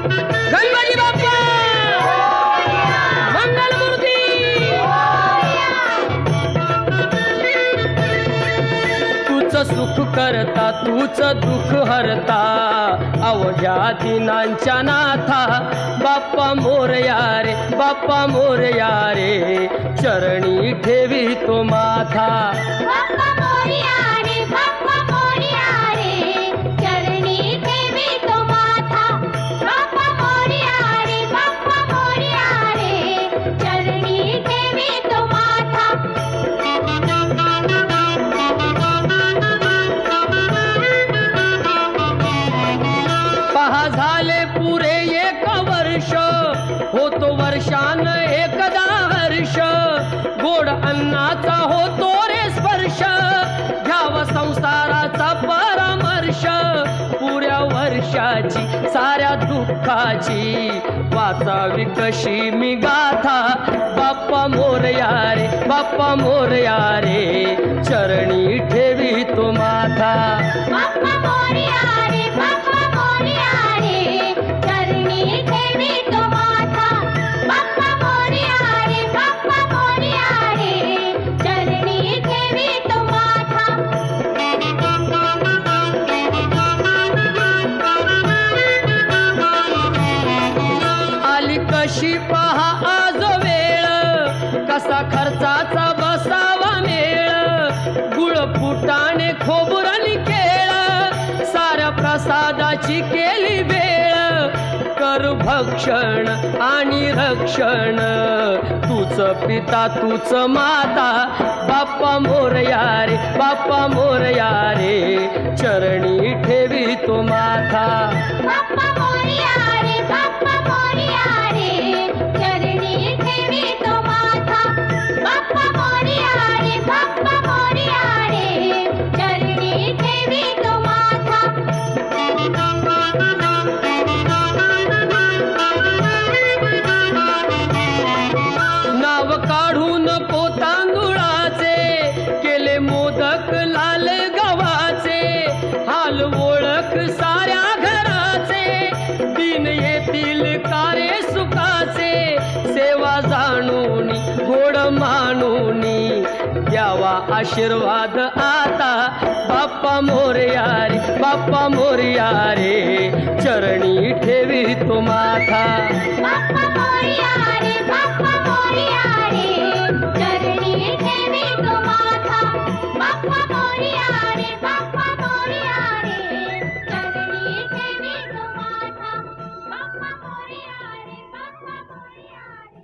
गणपती बाप्पा मंगलमूर्ती तूच सुख करता तूच दुःख हरता अवघ्या दिनांच्या नाथा बाप्पा मोरया रे बाप्पा मोरया रे चरणी ठेवी तो माथा बाप्पा मोरया रे बाप्पा मोरया रे चरणी ठेवी तो माथा बाप्पा मोरया रे बाप्पा मोरया रे चरणी ठेवी तो माथा पहा झाले पुरे एक वर्ष होतो वर्षान एकदा हर्ष गोड अन्नाचा होतो रे स्पर्श घ्यावा संसाराचा परामर्श पुऱ्या वर्षाची साऱ्या दुःखाची वाचावी कशी मी गाथा बाप्पा मोरया रे बाप्पा मोरया रे चरणी ठेवी तो माथा बाप्पा मोरया रे बाप्पा मोरया रे चरणी ठेवी तो माथा बाप्पा मोरया रे बाप्पा मोरया रे चरणी ठेवी तो माथा आली कशी पहा आज वेळ कसा खर्चाचा बसावा मेळ गुळ फुटाणे खोबरणी केळ साऱ्या प्रसादाची केली वेळ कर भक्षण आणि रक्षण तूच पिता तूच माता बाप्पा मोरया रे बाप्पा मोरया रे चरणी ठेवी तो माथा बाप्पा मोरया रे बाप्पा मोरया रे चरणी ठेवी तो माथा बाप्पा मोरया रे बाप्पा मोरया रे चरणी ठेवी तो माथा नाव काढून पोतांदुळाचे केले मोदक लाल गव्हाचे हाल ओळख साऱ्या घराचे दिन येतील कारे सुखाचे सेवा जाणून गोड मानून द्यावा आशीर्वाद आता बाप्पा मोरया रे बाप्पा मोरया रे चरणी ठेवी तो माथा बाप्पा मोरया